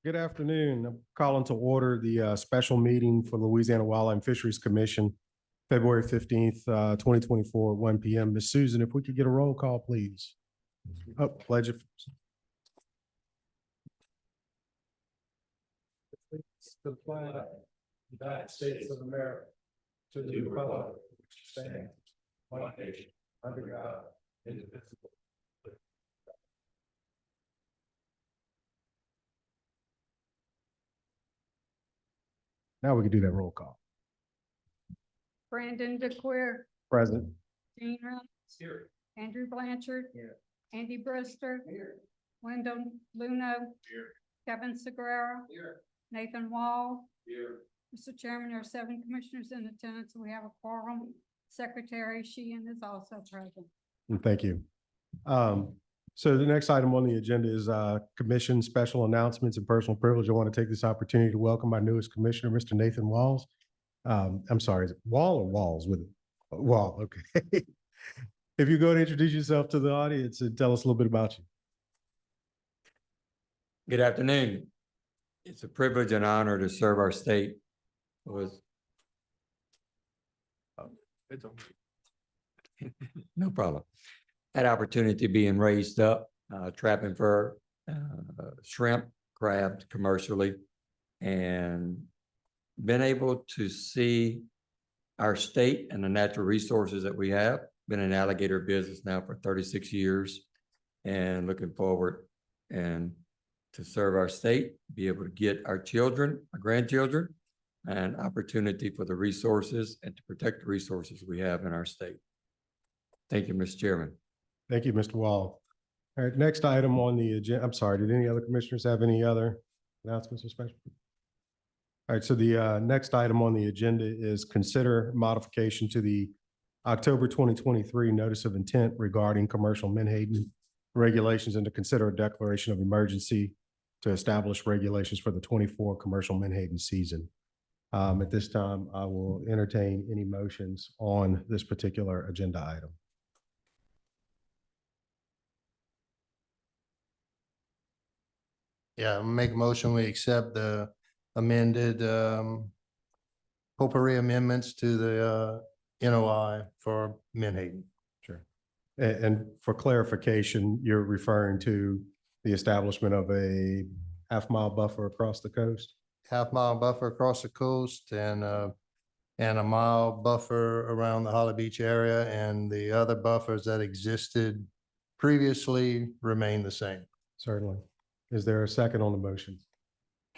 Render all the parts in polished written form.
Good afternoon. I'm calling to order the special meeting for Louisiana Wildlife and Fisheries Commission, February 15th, 2024 at 1 p.m. Ms. Susan, if we could get a roll call, please. Oh, pledge of to the flag, United States of America, to the republic which stands one nation under God, indivisible. Now we can do that roll call. Brandon DeQueer, Present. Gene Reynolds, Here. Andrew Blanchard, Here. Andy Brister, Here. Wendell Luno, Here. Kevin Segura, Here. Nathan Wall. Here. Mr. Chairman, there are 7 commissioners in attendance. We have a quorum. Secretary Sheehan is also present. Thank you. So the next item on the agenda is commission special announcements and personal privilege. I want to take this opportunity to welcome our newest commissioner, Mr. Nathan Walls. I'm sorry, is it Wall or Walls with it? Wall, okay. If you go and introduce yourself to the audience and tell us a little bit about you. Good afternoon. It's a privilege and honor to serve our state with. It's okay. No problem. Had opportunity being raised up, trapping for shrimp, crab commercially, and been able to see our state and the natural resources that we have. Been in alligator business now for 36 years and looking forward and to serve our state, be able to get our children, our grandchildren, an opportunity for the resources and to protect the resources we have in our state. Thank you, Mr. Chairman. Thank you, Mr. Wall. All right, next item on the agenda. I'm sorry, did any other commissioners have any other announcements or special? All right, so the next item on the agenda is consider modification to the October 2023 notice of intent regarding commercial menhaden regulations and to consider a declaration of emergency to establish regulations for the 24 commercial menhaden season. At this time, I will entertain any motions on this particular agenda item. Yeah, I'll make a motion, we accept the amended potpourri amendments to the NOI for Menhaden. Sure. And for clarification, you're referring to the establishment of a half-mile buffer across the coast? Half-mile buffer across the coast and a mile buffer around the Holly Beach area, and the other buffers that existed previously remain the same. Certainly. Is there a second on the motion?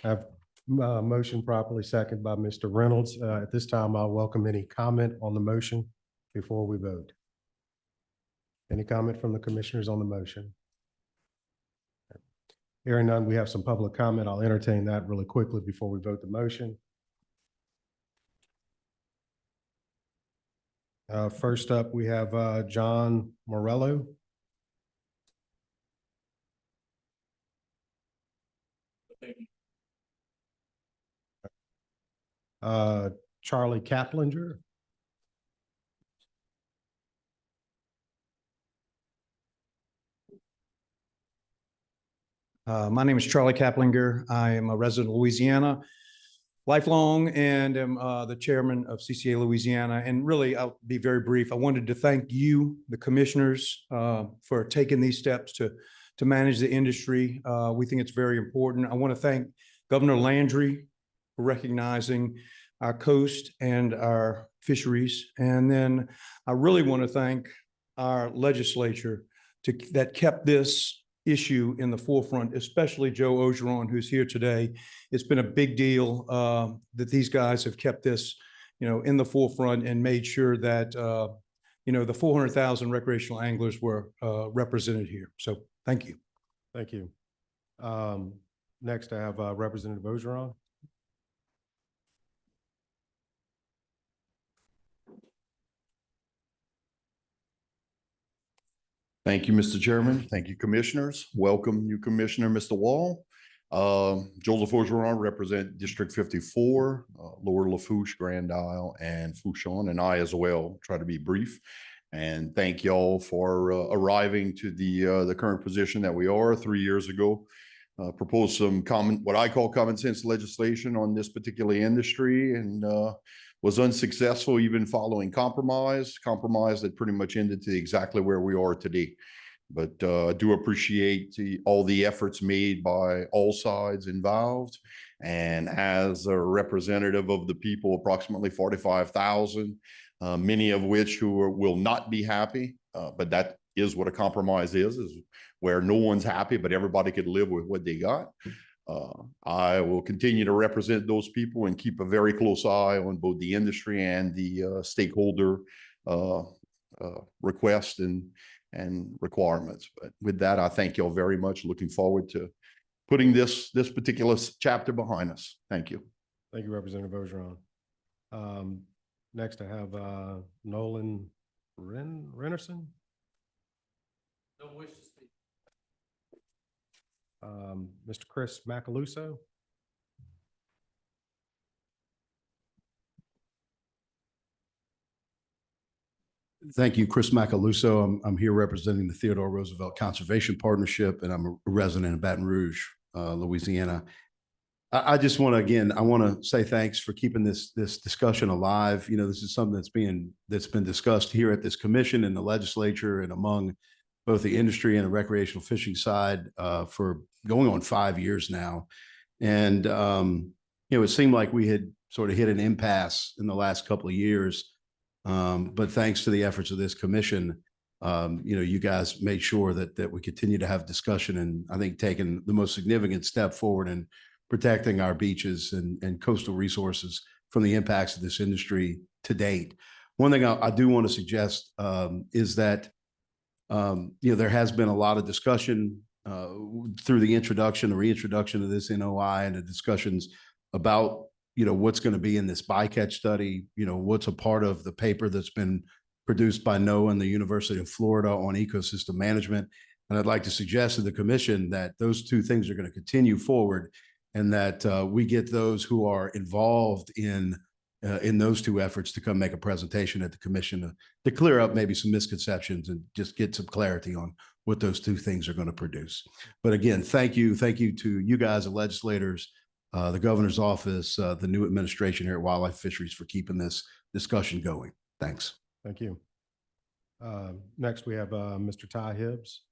I have a motion properly seconded by Mr. Reynolds. At this time, I'll welcome any comment on the motion before we vote. Any comment from the commissioners on the motion? Hearing none, we have some public comment. I'll entertain that really quickly before we vote the motion. First up, we have John Morello. Charlie Kaplinger. My name is Charlie Kaplinger. I am a resident of Louisiana, lifelong, and am the chairman of CCA Louisiana. And really, I'll be very brief. I wanted to thank you, the commissioners, for taking these steps to manage the industry. We think it's very important. I want to thank Governor Landry for recognizing our coast and our fisheries. And then I really want to thank our legislature that kept this issue in the forefront, especially Joe Ogeron, who's here today. It's been a big deal that these guys have kept this, in the forefront and made sure that, the 400,000 recreational anglers were represented here. So thank you. Thank you. Next, I have Representative Ogeron. Thank you, Mr. Chairman. Thank you, commissioners. Welcome, new commissioner, Mr. Wall. Joseph Ogeron, represent District 54, Lower Lafourche, Grand Isle, and Fouchon, and I as well. Try to be brief. And thank y'all for arriving to the current position that we are 3 years ago. proposed some what I call common sense legislation on this particular industry, and was unsuccessful even following compromise that pretty much ended to exactly where we are today. But I do appreciate all the efforts made by all sides involved. And as a representative of the people, approximately 45,000, many of which who will not be happy, but that is what a compromise is where no one's happy, but everybody could live with what they got. I will continue to represent those people and keep a very close eye on both the industry and the stakeholder requests and requirements. But with that, I thank you all very much. Looking forward to putting this particular chapter behind us. Thank you. Thank you, Representative Ogeron. Next, I have Nolan Rennerson. No wish to speak. Mr. Chris Macaluso. Thank you, Chris Macaluso. I'm here representing the Theodore Roosevelt Conservation Partnership, and I'm a resident of Baton Rouge, Louisiana. I just want to, again, I want to say thanks for keeping this discussion alive. You know, this is something that's been discussed here at this commission and the legislature and among both the industry and the recreational fishing side for going on 5 years now. And, it seemed like we had sort of hit an impasse in the last couple of years. But thanks to the efforts of this commission, you guys made sure that we continue to have discussion, and I think taking the most significant step forward in protecting our beaches and coastal resources from the impacts of this industry to date. One thing I do want to suggest is that there has been a lot of discussion through the introduction, the reintroduction of this NOI, and the discussions about what's going to be in this bycatch study, what's a part of the paper that's been produced by NOAA and the University of Florida on ecosystem management. And I'd like to suggest to the commission that those two things are going to continue forward, and that we get those who are involved in those two efforts to come make a presentation at the commission to clear up maybe some misconceptions and just get some clarity on what those two things are going to produce. But again, thank you to you guys, the legislators, the governor's office, the new administration here at Wildlife Fisheries for keeping this discussion going. Thanks. Thank you. Next, we have Mr. Ty Hibbs.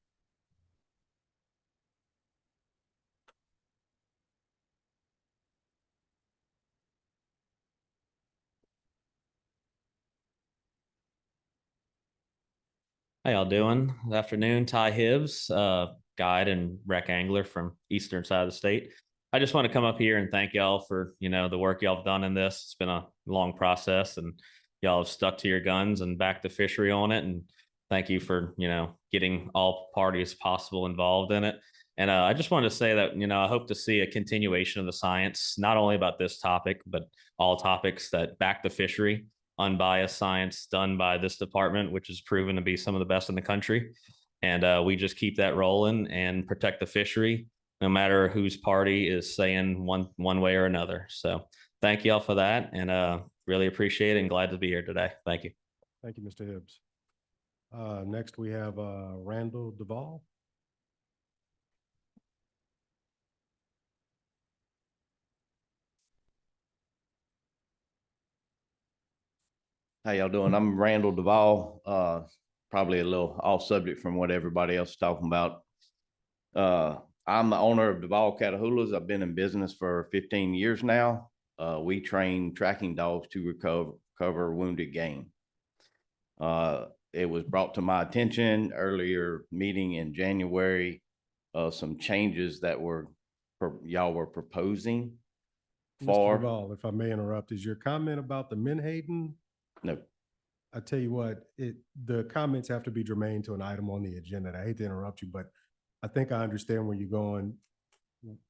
How y'all doing? Good afternoon. Ty Hibbs, guide and wreck angler from eastern side of the state. I just want to come up here and thank y'all for, the work y'all have done in this. It's been a long process, and y'all have stuck to your guns and backed the fishery on it. And thank you for, getting all parties possible involved in it. And I just wanted to say that, I hope to see a continuation of the science, not only about this topic, but all topics that back the fishery. Unbiased science done by this department, which has proven to be some of the best in the country. And we just keep that rolling and protect the fishery, no matter whose party is saying one way or another. So thank you all for that, and really appreciate it and glad to be here today. Thank you. Thank you, Mr. Hibbs. Next, we have Randall Duvall. How y'all doing? I'm Randall Duvall. Probably a little off subject from what everybody else is talking about. I'm the owner of Duvall Catahoulas. I've been in business for 15 years now. We train tracking dogs to recover wounded game. It was brought to my attention earlier meeting in January, some changes that y'all were proposing Mr. Duvall, if I may interrupt, is your comment about the Menhaden? No. I tell you what, the comments have to be germane to an item on the agenda. I hate to interrupt you, but I think I understand where you're going.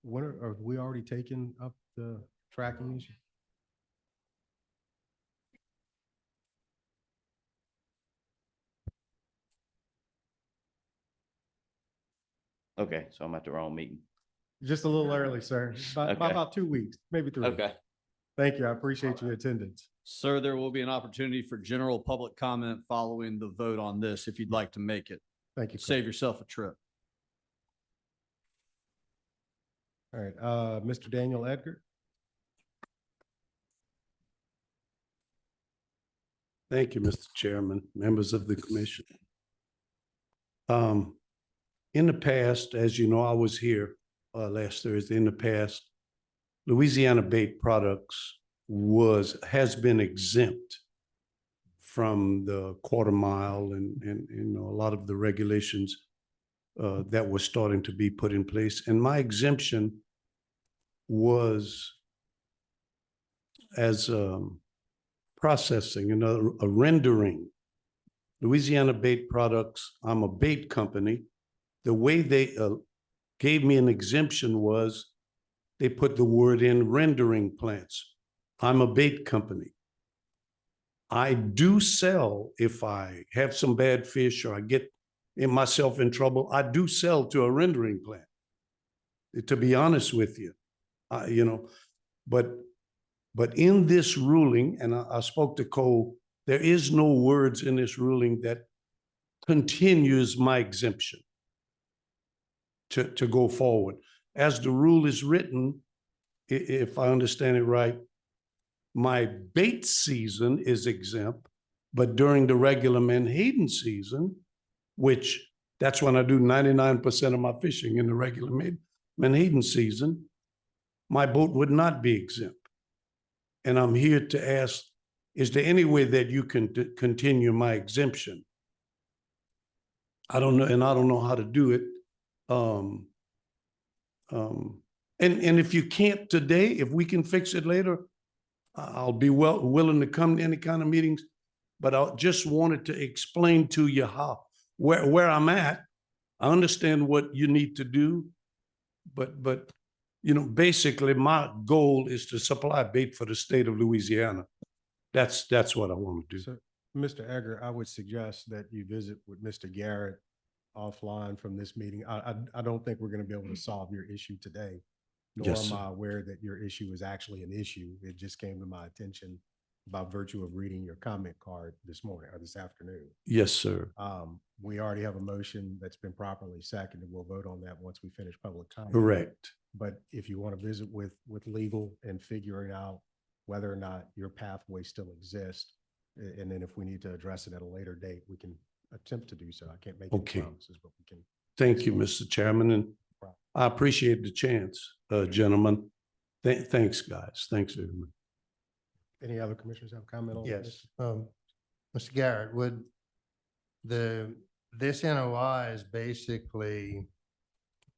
When are we already taking up the tracking issue? Okay, so I'm at the wrong meeting. Just a little early, sir. By Okay. about 2 weeks, maybe 3. Okay. Thank you. I appreciate your attendance. Sir, there will be an opportunity for general public comment following the vote on this, if you'd like to make it. Thank you. Save yourself a trip. All right, Mr. Daniel Edgar. Thank you, Mr. Chairman, members of the commission. In the past, as you know, I was here last Thursday. In the past, Louisiana bait products has been exempt from the quarter mile and you know, a lot of the regulations that were starting to be put in place. And my exemption was as processing and a rendering. Louisiana Bait Products, I'm a bait company. The way they gave me an exemption was they put the word in rendering plants. I'm a bait company. I do sell, if I have some bad fish or I get myself in trouble, I do sell to a rendering plant. To be honest with you, you know, but in this ruling, and I spoke to Cole, there is no words in this ruling that continues my exemption to go forward. As the rule is written, if I understand it right, my bait season is exempt, but during the regular Menhaden season, which that's when I do 99% of my fishing in the regular Menhaden season, my boat would not be exempt. And I'm here to ask, is there any way that you can continue my exemption? I don't know, and I don't know how to do it. And if you can't today, if we can fix it later, I'll be willing to come to any kind of meetings. But I just wanted to explain to you where I'm at. I understand what you need to do, but you know, basically my goal is to supply bait for the state of Louisiana. That's what I want to do. So, Mr. Edgar, I would suggest that you visit with Mr. Garrett offline from this meeting. I don't think we're going to be able to solve your issue today. Nor Yes, am sir. I aware that your issue is actually an issue. It just came to my attention by virtue of reading your comment card this morning or this afternoon. Yes, sir. We already have a motion that's been properly seconded. We'll vote on that once we finish public comment. Correct. But if you want to visit with legal and figuring out whether or not your pathway still exists, and then if we need to address it at a later date, we can attempt to do so. I can't make any Okay. promises, but we can. Thank you, Mr. Chairman, and I appreciate the chance, gentlemen. Thanks, guys. Thanks very much. Any other commissioners have a comment on this? Yes, Mr. Garrett, would this NOI is basically,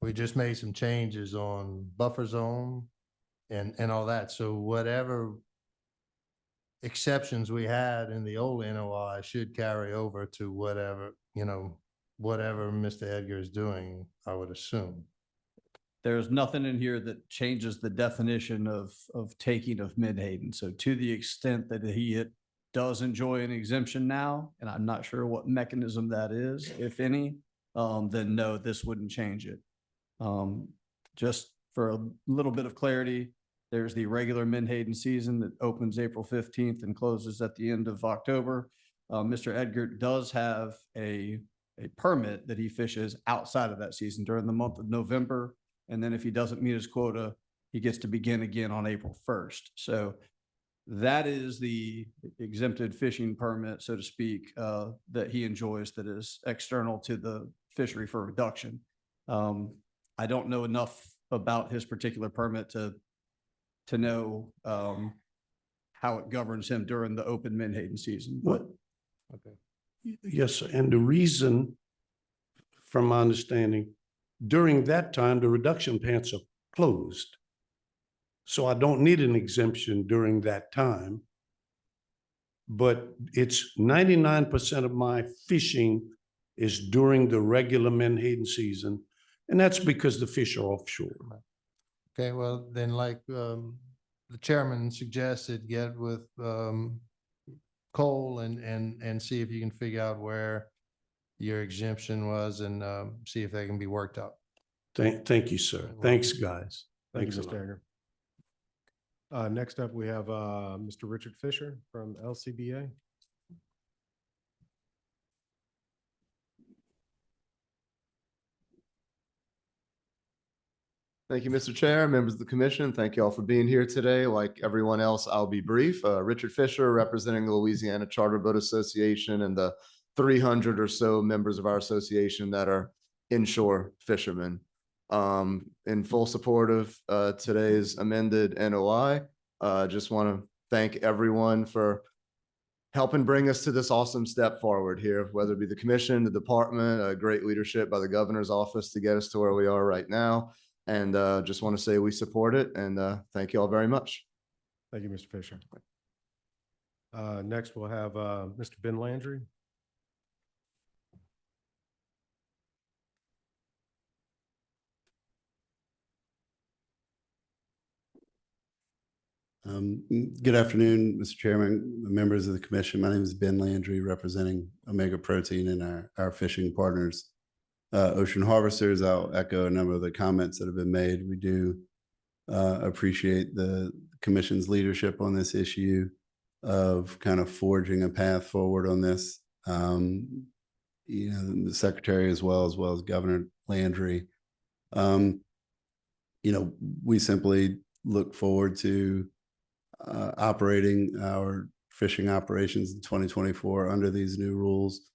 we just made some changes on buffer zone and all that. So whatever exceptions we had in the old NOI should carry over to whatever, you know, whatever Mr. Edgar is doing, I would assume. There's nothing in here that changes the definition of taking of Menhaden. So to the extent that he does enjoy an exemption now, and I'm not sure what mechanism that is, if any, then no, this wouldn't change it. Just for a little bit of clarity, there's the regular Menhaden season that opens April 15th and closes at the end of October. Mr. Edgar does have a permit that he fishes outside of that season during the month of November. And then if he doesn't meet his quota, he gets to begin again on April 1st. So that is the exempted fishing permit, so to speak, that he enjoys that is external to the fishery for reduction. I don't know enough about his particular permit to know how it governs him during the open Menhaden season. What? Okay. Yes, sir. And the reason, from my understanding, during that time, the reduction pants are closed. So I don't need an exemption during that time. But it's 99% of my fishing is during the regular Menhaden season. And that's because the fish are offshore. Okay, well, then like the chairman suggested, get with Cole and see if you can figure out where your exemption was and see if they can be worked out. Thank you, sir. Thanks, guys. Thank you, Thanks a Mr. lot. Edgar. Next up, we have Mr. Richard Fisher from LCBA. Thank you, Mr. Chair, members of the commission. Thank you all for being here today. Like everyone else, I'll be brief. Richard Fisher, representing the Louisiana Charter Boat Association and the 300 or so members of our association that are inshore fishermen. In full support of today's amended NOI, just want to thank everyone for helping bring us to this awesome step forward here, whether it be the commission, the department, great leadership by the governor's office to get us to where we are right now. And just want to say we support it and thank you all very much. Thank you, Mr. Fisher. Next, we'll have Mr. Ben Landry. Good afternoon, Mr. Chairman, members of the commission. My name is Ben Landry, representing Omega Protein and our fishing partners, Ocean Harvesters. I'll echo a number of the comments that have been made. We do appreciate the commission's leadership on this issue of kind of forging a path forward on this. You know, the secretary as well as Governor Landry. You know, we simply look forward to operating our fishing operations in 2024 under these new rules.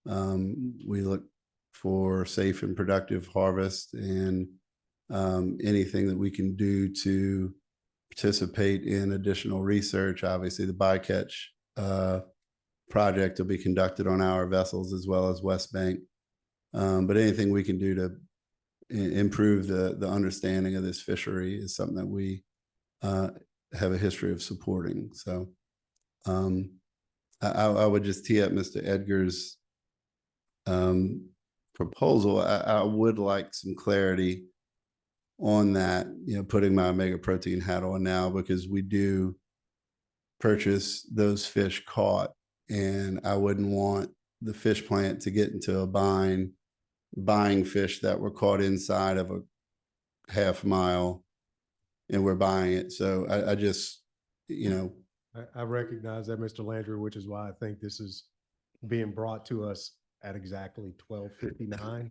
We look for safe and productive harvest and anything that we can do to participate in additional research. Obviously, the bycatch project will be conducted on our vessels as well as West Bank. But anything we can do to improve the understanding of this fishery is something that we have a history of supporting. So I would just tee up Mr. Edgar's proposal. I would like some clarity on that, you know, putting my Omega Protein hat on now, because we do purchase those fish caught, and I wouldn't want the fish plant to get into a bind buying fish that were caught inside of a half mile and we're buying it. So I just, you know. I recognize that, Mr. Landry, which is why I think this is being brought to us at exactly 12:59.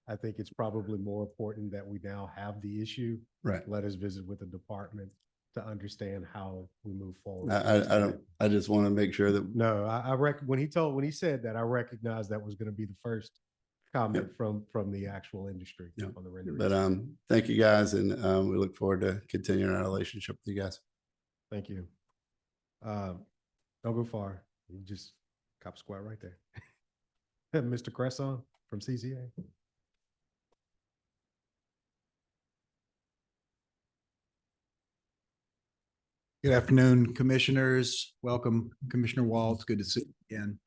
I think it's probably more important that we now have the issue. Right. Let us visit with the department to understand how we move forward. I just want to make sure that. No, when he said that, I recognized that was going to be the first comment from the actual industry on the rendering. But thank you guys, and we look forward to continuing our relationship with you guys. Thank you. Don't go far. You just cop squat right there. Mr. Cresson from CCA. Good afternoon, commissioners. Welcome, Commissioner Wall. It's good to see you again.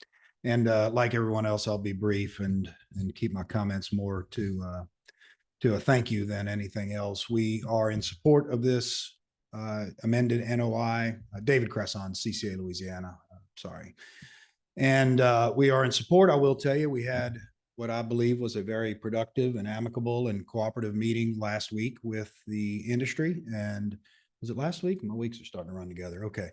And like everyone else, I'll be brief and keep my comments more to a thank you than anything else. We are in support of this amended NOI. David Cresson, CCA Louisiana. Sorry. And we are in support. I will tell you, we had what I believe was a very productive and amicable and cooperative meeting last week with the industry. And was it last week? My weeks are starting to run together. Okay.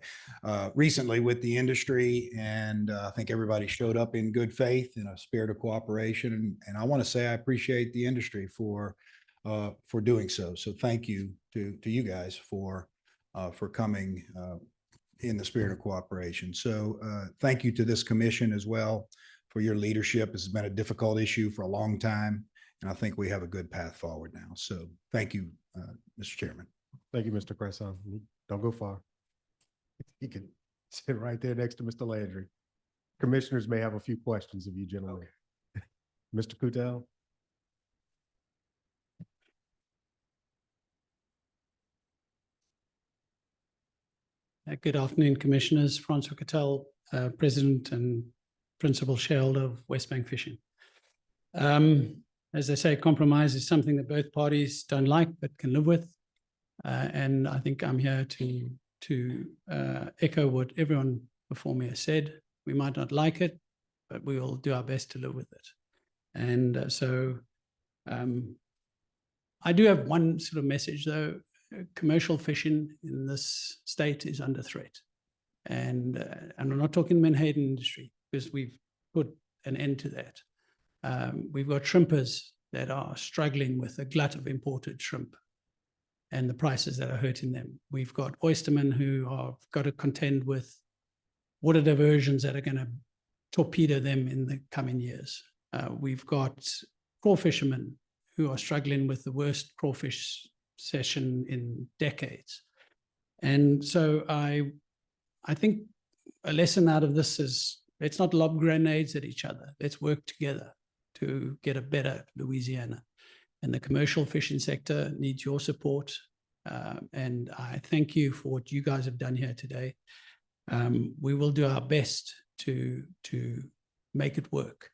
Recently with the industry, and I think everybody showed up in good faith in a spirit of cooperation. And I want to say I appreciate the industry for doing so. So thank you to you guys for coming in the spirit of cooperation. So thank you to this commission as well for your leadership. This has been a difficult issue for a long time, and I think we have a good path forward now. So thank you, Mr. Chairman. Thank you, Mr. Cresson. Don't go far. You can sit right there next to Mr. Landry. Commissioners may have a few questions of you gentlemen. Okay. Mr. Kutel. Good afternoon, Commissioners. Francois Cattell, President and Principal Shareholder of West Bank Fishing. As they say, compromise is something that both parties don't like but can live with. And I think I'm here to echo what everyone before me has said. We might not like it, but we will do our best to live with it. And so I do have one sort of message, though. Commercial fishing in this state is under threat. And I'm not talking Menhaden industry, because we've put an end to that. We've got shrimpers that are struggling with a glut of imported shrimp. and the prices that are hurting them. We've got oystermen who have got to contend with water diversions that are going to torpedo them in the coming years. We've got crawfishermen who are struggling with the worst crawfish session in decades. And so I think a lesson out of this is, let's not lob grenades at each other. Let's work together to get a better Louisiana. And the commercial fishing sector needs your support. And I thank you for what you guys have done here today. We will do our best to make it work.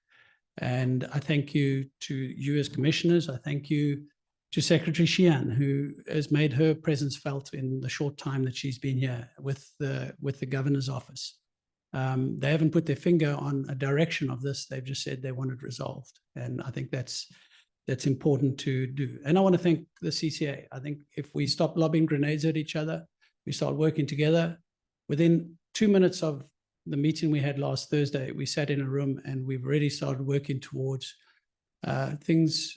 And I thank you to you as commissioners. I thank you to Secretary Sheehan, who has made her presence felt in the short time that she's been here with the governor's office. They haven't put their finger on a direction of this. They've just said they want it resolved. And I think that's important to do. And I want to thank the CCA. I think if we stop lobbing grenades at each other, we start working together, within 2 minutes of the meeting we had last Thursday, we sat in a room and we've already started working towards things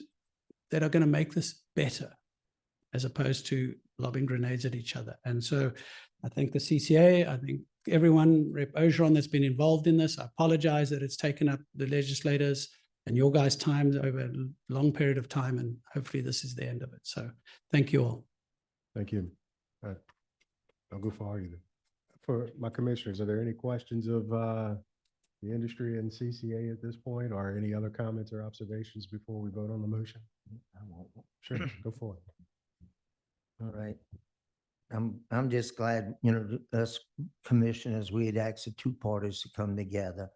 that are going to make this better, as opposed to lobbing grenades at each other. And so I thank the CCA, I think everyone, Rep. Ogeron, that's been involved in this. I apologize that it's taken up the legislators and your guys' time over a long period of time, and hopefully this is the end of it. So thank you all. Thank you. I'll go for you then. For my commissioners, are there any questions of the industry and CCA at this point, or any other comments or observations before we vote on the motion? Sure, go for it. All right. I'm just glad, us commissioners, we had asked the two parties to come together.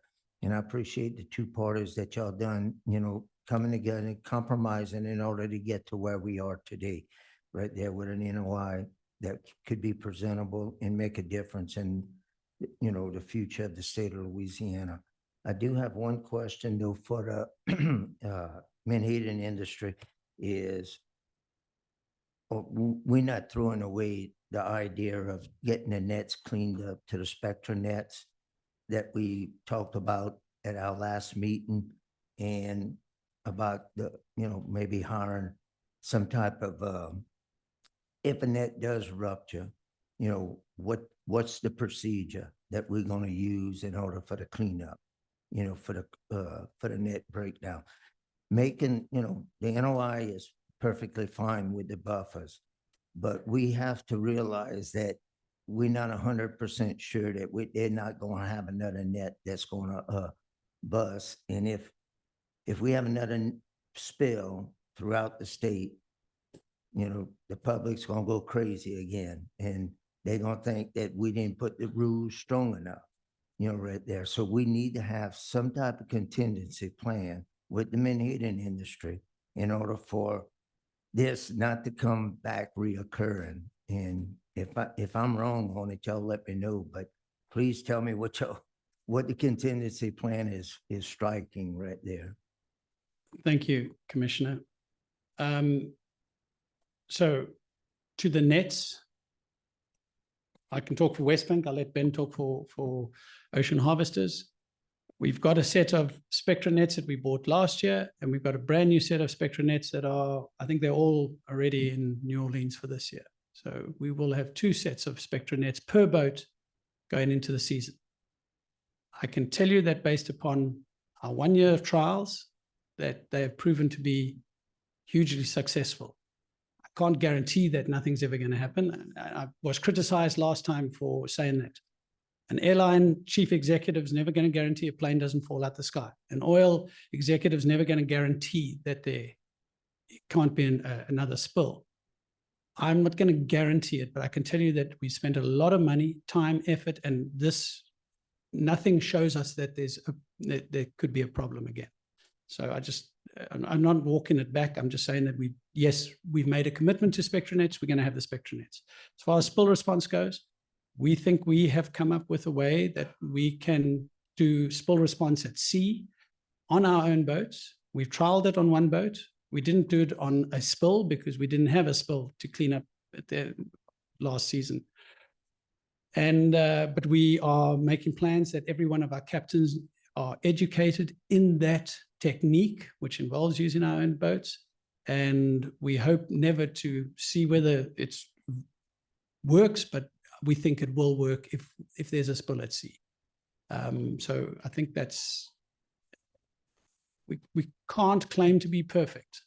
And I appreciate the two parties that y'all done, coming together and compromising in order to get to where we are today, right there with an NOI that could be presentable and make a difference in, the future of the state of Louisiana. I do have one question though for the Menhaden industry is, we're not throwing away the idea of getting the nets cleaned up to the Spectra nets that we talked about at our last meeting, and about the, maybe hiring some type of, if a net does rupture, what's the procedure that we're going to use in order for the cleanup, for the net breakdown. Making, the NOI is perfectly fine with the buffers, but we have to realize that we're not 100% sure that they're not going to have another net that's going to bust. And if we have another spill throughout the state, the public's going to go crazy again, and they're going to think that we didn't put the rules strong enough, right there. So we need to have some type of contingency plan with the Menhaden industry in order for this not to come back reoccurring. And if I'm wrong on it, y'all let me know, but please tell me what the contingency plan is striking right there. Thank you, Commissioner. So to the nets, I can talk for West Bank. I'll let Ben talk for Ocean Harvesters. We've got a set of Spectra nets that we bought last year, and we've got a brand new set of Spectra nets that I think they're all already in New Orleans for this year. So we will have 2 sets of Spectra nets per boat going into the season. I can tell you that based upon our 1 year of trials, that they have proven to be hugely successful. I can't guarantee that nothing's ever going to happen. I was criticized last time for saying that. An airline chief executive is never going to guarantee a plane doesn't fall out the sky. An oil executive is never going to guarantee that there can't be another spill. I'm not going to guarantee it, but I can tell you that we spent a lot of money, time, effort, and nothing shows us that there could be a problem again. So I'm not walking it back. I'm just saying that we've made a commitment to Spectra nets. We're going to have the Spectra nets. As far as spill response goes, we think we have come up with a way that we can do spill response at sea on our own boats. We've trialed it on one boat. We didn't do it on a spill because we didn't have a spill to clean up at the last season. And but we are making plans that every one of our captains are educated in that technique, which involves using our own boats, And we hope never to see whether it's works, but we think it will work if there's a spill at sea. So I think we can't claim to be perfect.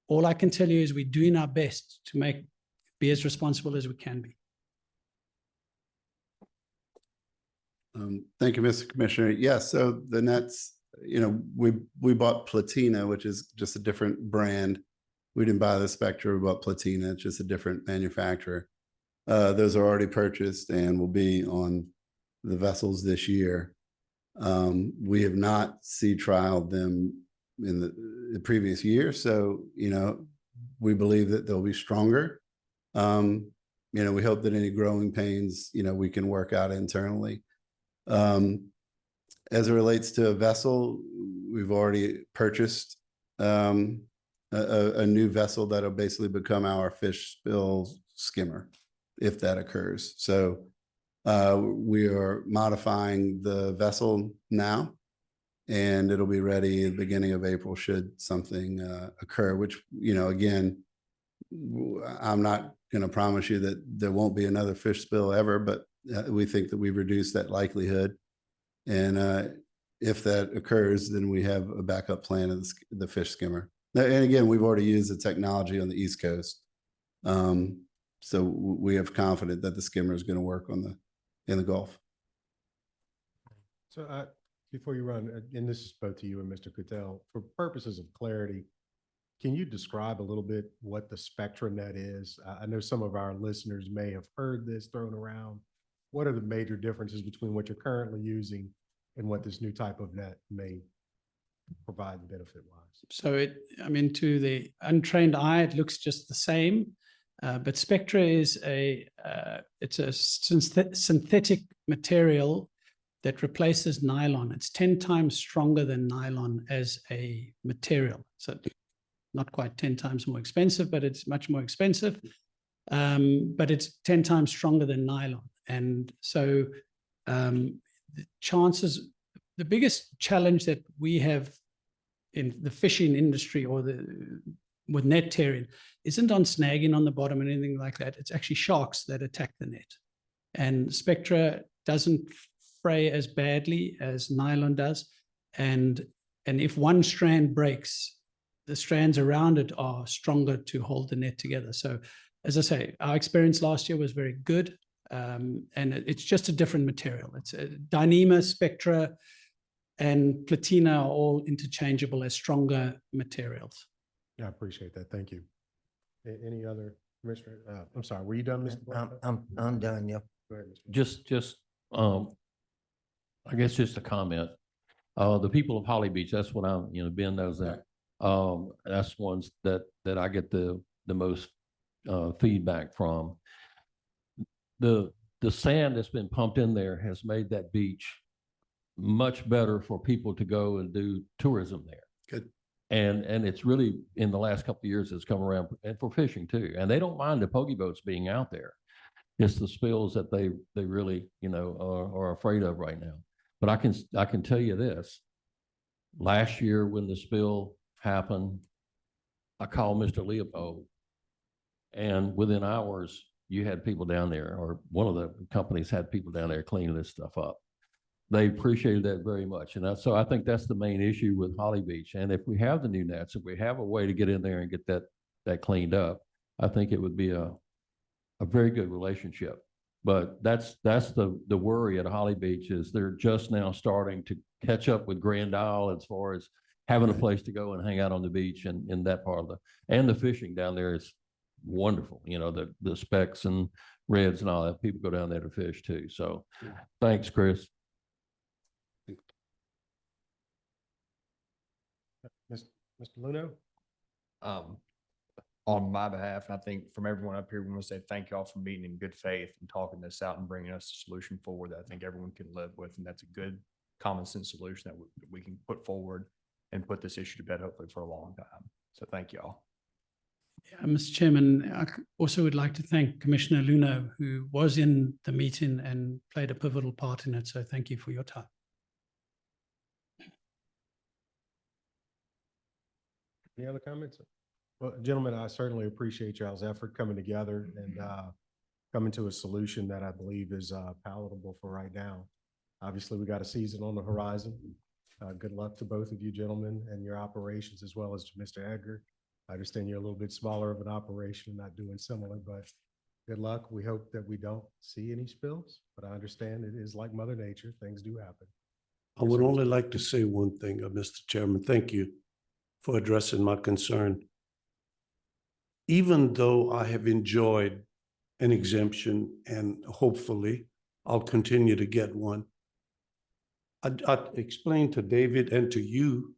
All I can tell you is we're doing our best to be as responsible as we can be. Thank you, Mr. Commissioner. Yes, so the nets, we bought Platina, which is just a different brand. We didn't buy the Spectra, we bought Platina, it's just a different manufacturer. Those are already purchased and will be on the vessels this year. We have not sea trialed them in the previous year, so we believe that they'll be stronger. We hope that any growing pains we can work out internally. As it relates to a vessel, we've already purchased a new vessel that'll basically become our fish spill skimmer if that occurs. So we are modifying the vessel now, and it'll be ready at the beginning of April should something occur, which, again, I'm not going to promise you that there won't be another fish spill ever, but we think that we've reduced that likelihood. And if that occurs, then we have a backup plan of the fish skimmer. And again, we've already used the technology on the East Coast. So we have confidence that the skimmer is going to work in the Gulf. So before you run, and this is both to you and Mr. Cattell, for purposes of clarity, can you describe a little bit what the Spectra net is? I know some of our listeners may have heard this thrown around. What are the major differences between what you're currently using and what this new type of net may provide benefit-wise? So to the untrained eye, it looks just the same, but Spectra is it's a synthetic material that replaces nylon. It's 10 times stronger than nylon as a material. So not quite 10 times more expensive, but it's much more expensive. But it's 10 times stronger than nylon. And so the biggest challenge that we have in the fishing industry or with net tearing isn't on snagging on the bottom and anything like that. It's actually sharks that attack the net. And Spectra doesn't fray as badly as nylon does. And if one strand breaks, the strands around it are stronger to hold the net together. So as I say, our experience last year was very good. And it's just a different material. It's Dyneema, Spectra, and Platina are all interchangeable as stronger materials. Yeah, I appreciate that. Thank you. Any other commissioner? I'm sorry, were you done, Mr. Black? I'm done, yep. Go ahead, Mr. Just, I guess just a comment. The people of Holly Beach, that's what I'm, Ben knows that. That's ones that I get the most feedback from. The sand that's been pumped in there has made that beach much better for people to go and do tourism there. Good. And it's really, in the last couple of years, it's come around, and for fishing too. And they don't mind the pogie boats being out there. It's the spills that they really, are afraid of right now. But I can tell you this. Last year when the spill happened, I called Mr. Leopold, and within hours, you had people down there, or one of the companies had people down there cleaning this stuff up. They appreciated that very much. And so I think that's the main issue with Holly Beach. And if we have the new nets, if we have a way to get in there and get that cleaned up, I think it would be a very good relationship. But that's the worry at Holly Beach, is they're just now starting to catch up with Grand Isle as far as having a place to go and hang out on the beach, and in that part of and the fishing down there is wonderful. The specks and reds and all that, people go down there to fish too. So thanks, Chris. Mr. Luno? On my behalf, I think from everyone up here, we want to say thank you all for meeting in good faith and talking this out and bringing us a solution forward that I think everyone can live with. And that's a good common sense solution that we can put forward and put this issue to bed, hopefully for a long time. So thank you all. Yeah, Mr. Chairman, I also would like to thank Commissioner Luno, who was in the meeting and played a pivotal part in it. So thank you for your time. Any other comments? Well, gentlemen, I certainly appreciate y'all's effort coming together and coming to a solution that I believe is palatable for right now. Obviously, we got a season on the horizon. Good luck to both of you gentlemen and your operations, as well as to Mr. Edgar. I understand you're a little bit smaller of an operation, not doing similar, but good luck. We hope that we don't see any spills, but I understand it is like Mother Nature. Things do happen. I would only like to say one thing, Mr. Chairman. Thank you for addressing my concern. Even though I have enjoyed an exemption and hopefully I'll continue to get one, I explained to David and to you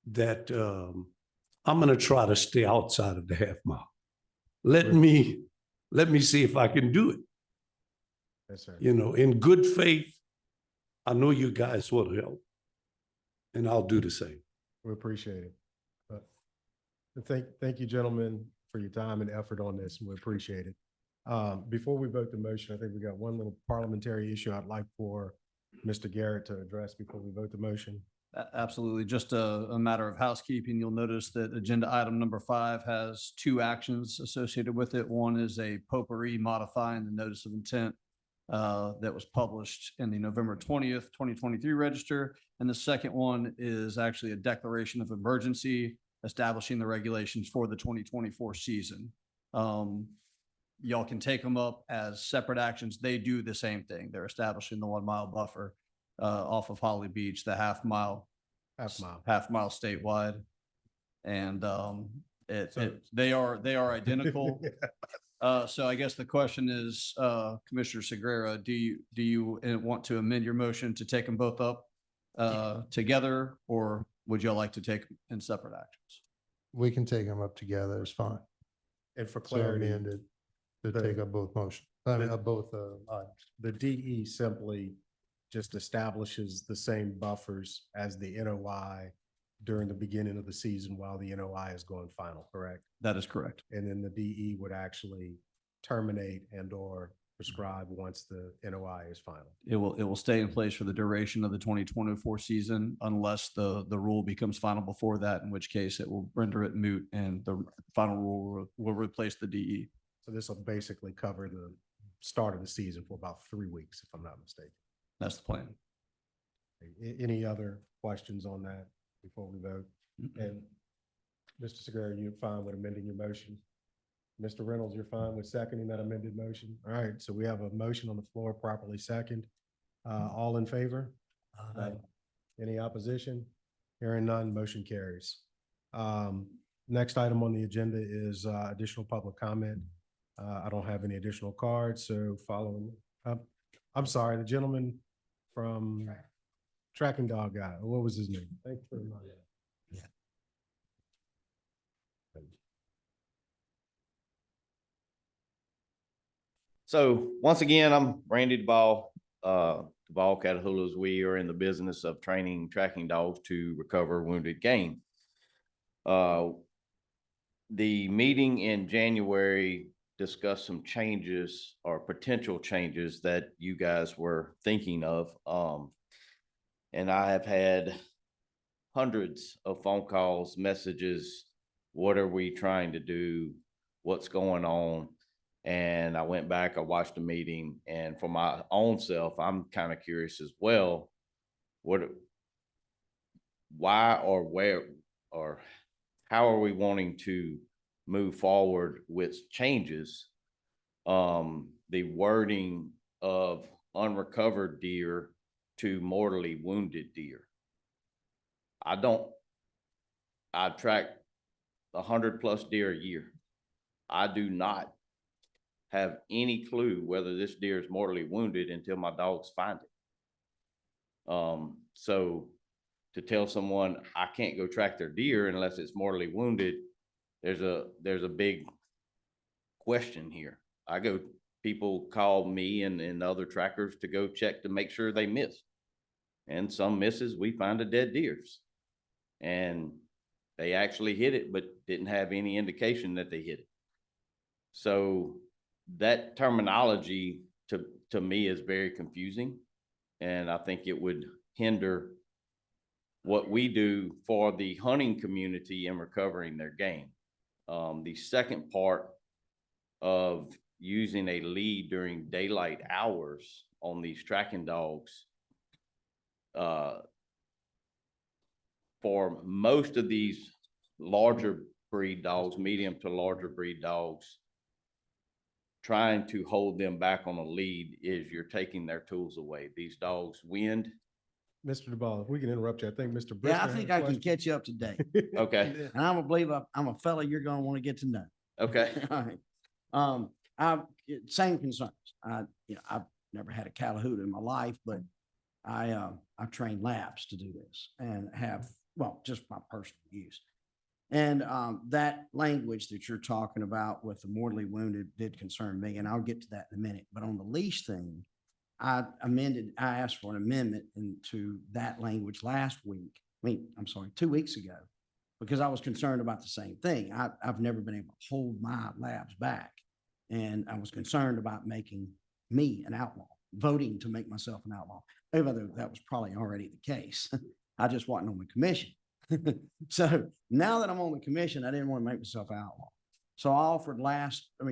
that I'm going to try to stay outside of the half mile. Let me see if I can do it. Yes, sir. You know, in good faith, I know you guys will help, and I'll do the same. We appreciate it. Thank you, gentlemen, for your time and effort on this. We appreciate it. Before we vote the motion, I think we got one little parliamentary issue I'd like for Mr. Garrett to address before we vote the motion. Absolutely. Just a matter of housekeeping. You'll notice that agenda item number 5 has 2 actions associated with it. One is a potpourri modifying the notice of intent that was published in the November 20th, 2023 register. And the second one is actually a declaration of emergency establishing the regulations for the 2024 season. Y'all can take them up as separate actions. They do the same thing. They're establishing the 1 mile buffer off of Holly Beach, the half mile statewide. And they are identical. So I guess the question is, Commissioner Segrera, do you want to amend your motion to take them both up together, or would y'all like to take them in separate actions? We can take them up together. It's fine. And for So clarity, amended to take up both motions, both items. the DE simply just establishes the same buffers as the NOI during the beginning of the season while the NOI is going final, correct? That is correct. And then the DE would actually terminate and or prescribe once the NOI is final. It will stay in place for the duration of the 2024 season unless the rule becomes final before that, in which case it will render it moot and the final rule will replace the DE. So this will basically cover the start of the season for about 3 weeks, if I'm not mistaken. That's the plan. Any other questions on that before we vote? And Mr. Segrera, you're fine with amending your motion? Mr. Reynolds, you're fine with seconding that amended motion? All right, so we have a motion on the floor, properly second. All in favor? Any opposition? Hearing none, motion carries. Next item on the agenda is additional public comment. I don't have any additional cards, so following, I'm sorry, the gentleman from Tracking Dog Guy, what was his name? Thank you very much. So once again, I'm Randy Duvall, Duvall Catahoulas. We are in the business of training tracking dogs to recover wounded game. The meeting in January discussed some changes or potential changes that you guys were thinking of. And I have had hundreds of phone calls, messages. What are we trying to do? What's going on? And I went back, I watched the meeting, and for my own self, I'm kind of curious as well. Why or where or how are we wanting to move forward with changes? The wording of unrecovered deer to mortally wounded deer. I track 100+ deer a year. I do not have any clue whether this deer is mortally wounded until my dogs find it. So to tell someone I can't go track their deer unless it's mortally wounded, there's a big question here. People call me and other trackers to go check to make sure they miss. And some misses, we find a dead deers. And they actually hit it, but didn't have any indication that they hit it. So that terminology to me is very confusing. And I think it would hinder what we do for the hunting community in recovering their game. The second part of using a lead during daylight hours on these tracking dogs, for most of these larger breed dogs, medium to larger breed dogs, trying to hold them back on a lead is you're taking their tools away. These dogs wind. Mr. DeBall, if we can interrupt you, I think Mr. Yeah, I Brisker had think a I can question. catch you up to date. Okay. And I'm gonna believe I'm a fella you're gonna want to get to know. Okay. All right. Same concerns. I've never had a Catahoula in my life, but I've trained labs to do this and have, well, just my personal use. And that language that you're talking about with the mortally wounded did concern me, and I'll get to that in a minute. But on the leash thing, I asked for an amendment into that language last week. I'm sorry, 2 weeks ago, because I was concerned about the same thing. I've never been able to hold my labs back. And I was concerned about making me an outlaw, voting to make myself an outlaw, even though that was probably already the case. I just wasn't on the commission. So now that I'm on the commission, I didn't want to make myself an outlaw. So I offered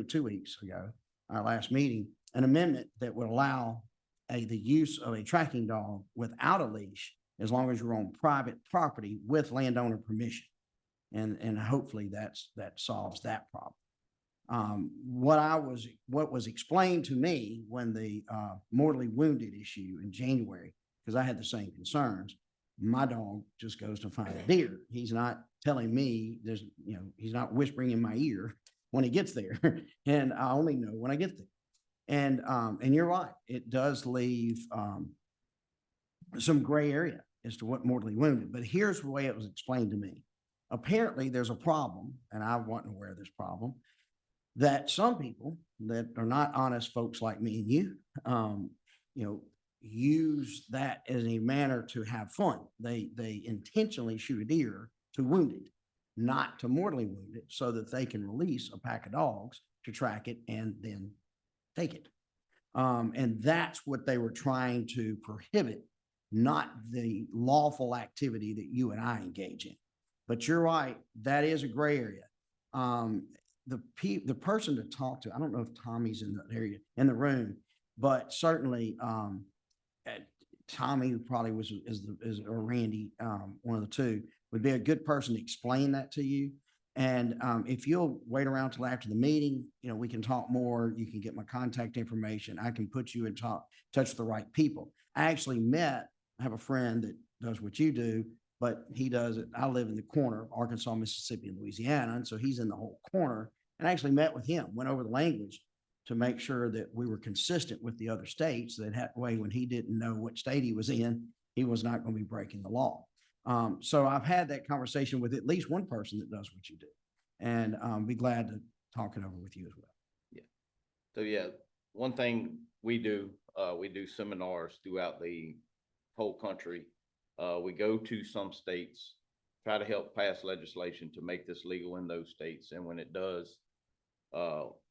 2 weeks ago, our last meeting, an amendment that would allow the use of a tracking dog without a leash, as long as you're on private property with landowner permission. And hopefully that solves that problem. What was explained to me when the mortally wounded issue in January, because I had the same concerns, my dog just goes to find a deer. He's not telling me he's not whispering in my ear when he gets there. And I only know when I get there. And you're right, it does leave some gray area as to what mortally wounded, but here's the way it was explained to me. Apparently there's a problem, and I wasn't aware of this problem, that some people that are not honest folks like me and you, use that as a manner to have fun. They intentionally shoot a deer to wound it, not to mortally wound it, so that they can release a pack of dogs to track it and then take it. And that's what they were trying to prohibit, not the lawful activity that you and I engage in. But you're right, that is a gray area. The person to talk to, I don't know if Tommy's in the area, in the room, but certainly Tommy probably or Randy, one of the two, would be a good person to explain that to you. And if you'll wait around till after the meeting, we can talk more. You can get my contact information. I can put you in touch with the right people. I have a friend that does what you do, but he does it. I live in the corner of Arkansas, Mississippi, and Louisiana. And so he's in the whole corner, and I actually met with him, went over the language to make sure that we were consistent with the other states. That way, when he didn't know what state he was in, he was not going to be breaking the law. So I've had that conversation with at least one person that does what you do, and be glad to talk it over with you as well. Yeah. So yeah, one thing we do seminars throughout the whole country. We go to some states, try to help pass legislation to make this legal in those states. And when it does,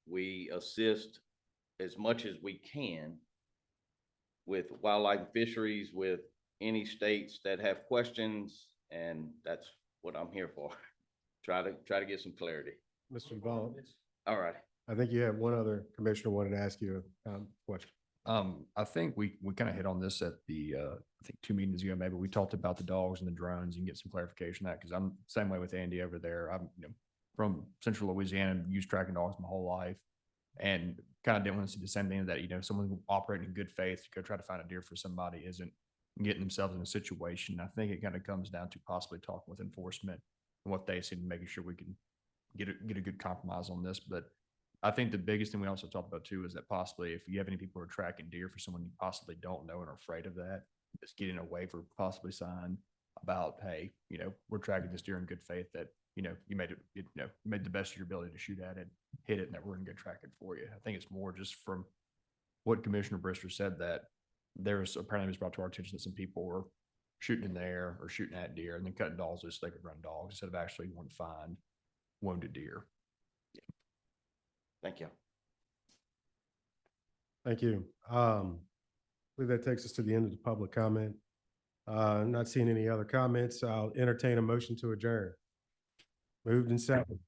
we assist as much as we can with wildlife and fisheries, with any states that have questions. And that's what I'm here for. Try to get some clarity. Mr. Vaughn. All right. I think you have one other commissioner wanted to ask you a question. I think we kind of hit on this at the, I think 2 meetings ago, maybe we talked about the dogs and the drones and get some clarification on that. Cause I'm same way with Andy over there. I'm from central Louisiana, used tracking dogs my whole life, and kind of didn't want to see the same thing that, someone operating in good faith to go try to find a deer for somebody isn't getting themselves in a situation. I think it kind of comes down to possibly talking with enforcement and what they see and making sure we can get a good compromise on this. But I think the biggest thing we also talked about too is that possibly if you have any people who are tracking deer for someone you possibly don't know and are afraid of that, just getting a waiver possibly signed about, hey, we're tracking this deer in good faith that, you made it, you made the best of your ability to shoot at it, hit it, and that we're going to go track it for you. I think it's more just from what Commissioner Brister said, that there's apparently it was brought to our attention that some people were shooting in the air or shooting at deer and then cutting dogs so they could run dogs instead of actually wanting to find wounded deer. Thank you. Thank you. I believe that takes us to the end of the public comment. Not seeing any other comments. I'll entertain a motion to adjourn. Moved and second.